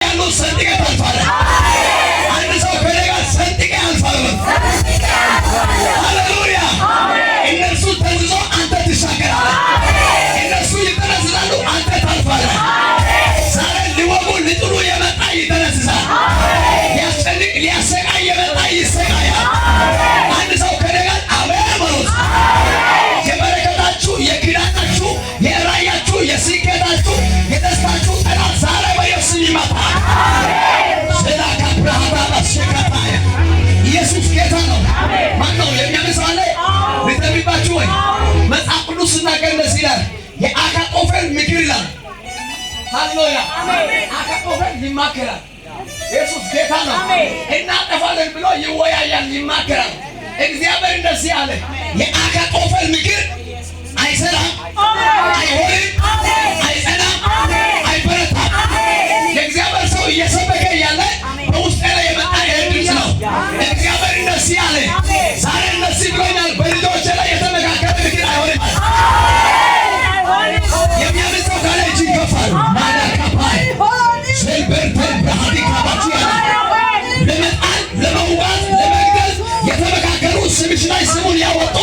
ያለው ሰንጥቀህ ታልፋለህ። አንድ ሰው ከኔ ጋር ሰንጥቀህ ያልፋለህ። ሃሌሉያ። እነሱ ተንዝዞ አንተ ትሻገራለህ። እነሱ ይተነስሳሉ፣ አንተ ታልፋለህ። ዛሬ ሊወጉ ሊጥሉ የመጣ ይተነስሳል። ሊያስጨንቅ ሊያሰቃይ የመጣ ይሰቃያል። አንድ ሰው ከኔ ጋር አሜን በሉት። የበረከታችሁ የኪዳናችሁ የራያችሁ የስኬታችሁ የደስታችሁ ጠላት ዛሬ በኢየሱስ ይመጣል። ሰላካ ብርሃታ በሽከታየ ኢየሱስ ጌታ ነው። ማን ነው የሚያመሳለ ልተቢባችሁ ወይ መጽሐፍ ቅዱስ ሲናገር እንደዚህ ይላል። የአካጦፌል ምክር ይላል። ሃሌሉያ። አካጦፌል ይማከራል። ኢየሱስ ጌታ ነው። እናጠፋለን ብሎ ይወያያል፣ ይማከራል። እግዚአብሔር እንደዚህ አለ፣ የአካጦፌል ምክር አይሰራም፣ አይሆንም፣ አይጸናም፣ አይበረታም። የእግዚአብሔር ሰው እየሰበከ ያለ በውስጤ ላይ የመጣ ድምፅ ነው። እግዚአብሔር እንደዚህ አለ፣ ዛሬ እንደዚህ ብሎኛል፣ በልጆቼ ላይ የተመካከለ ምክር አይሆንም። የሚያምን ሰው ካለ እጅ ይከፋል። ማዳካፓይ ሴልበርተን ብርሃዲ ካባቲ ለመጣል ለመውጋት ለመግደል የተመካከሉ ስምሽ ላይ ስሙን ያወጡ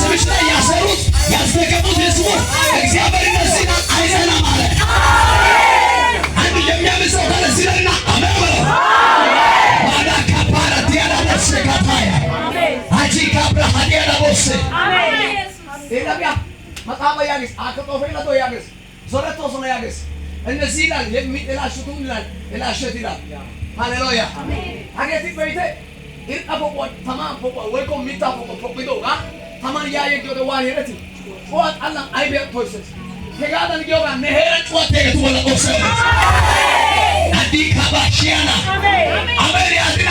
ስምሽ ላይ ያሰሩት ያስደገሙት የስሙን እግዚአብሔር እንደዚህ አይጸናም አለ። አንድ የሚያምን ሰው ካለ ሲለና አሜን በለው። ማዳካፓራ ዲያዳቦስ ካታያ አጂ ካብራ ዲያዳቦስ ኢላቢያ መጣባ ያግስ አካጦፌል አቶ ያግስ ዞረቶ ሶነ ያግስ እነዚህ ይላል የሚጥላሹቱን ይላል እላሸት ይላል። ሃሌሉያ አገቲ በይተ ኢርጣፎቆ ተማም ፎቆ ወይኮ ሚጣፎቆ ፎቆ ተማን ያየ ጆደ ዋሄረት ፎት አላ አይቤ ቶይሰስ ከጋዳን ጆጋ ነሄረ ጮት ተገቱ ወላ ኦሰ አዲ ካባሺያና አሜን ያድና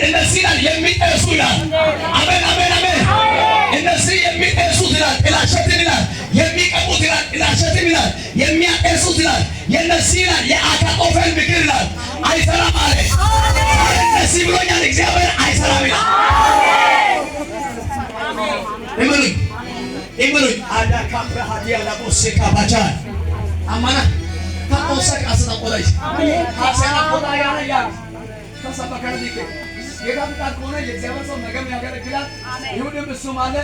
እነዚህ ይላል የሚጠሱ ይላል። አሜን አሜን አሜን። እነዚህ የሚጠሱት ይላል እላሸት ይላል። የሚቀቡት ይላል እላሸት ይላል። የሚያጠሱት ይላል የነዚህ ይላል የአካጦፌል ምክር ይላል አይሰራም አለ። እነዚህ ብሎኛል እግዚአብሔር አይሰራም ይላል። እመኑኝ እመኑኝ። አዳካ ብርሃዲያ ላቦሴ ካባቻ አማና ታቆሰ ካስና ቆላይ ካሰና ቆላይ ያያ ተሰበከነ ዲከ ጌታ ፍቃድ ከሆነ የእግዚአብሔር ሰው ነገም ያገለግላል። ይሁድም እሱም አለ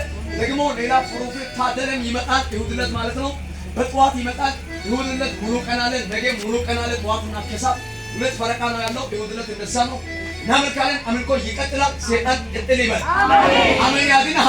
ደግሞ ሌላ ፕሮፌት ታደለም ይመጣል። ይሁድለት ማለት ነው። በጠዋት ይመጣል። ይሁድለት ሙሉ ቀን አለ፣ ነገ ሙሉ ቀን አለ። ጠዋትና ከሰዓት ሁለት ፈረቃ ነው ያለው። ይሁድለት እንደዛ ነው። እናመልካለን። አምልኮ ይቀጥላል። ሰይጣን ቅጥል ይበል። አሜን ያድናል።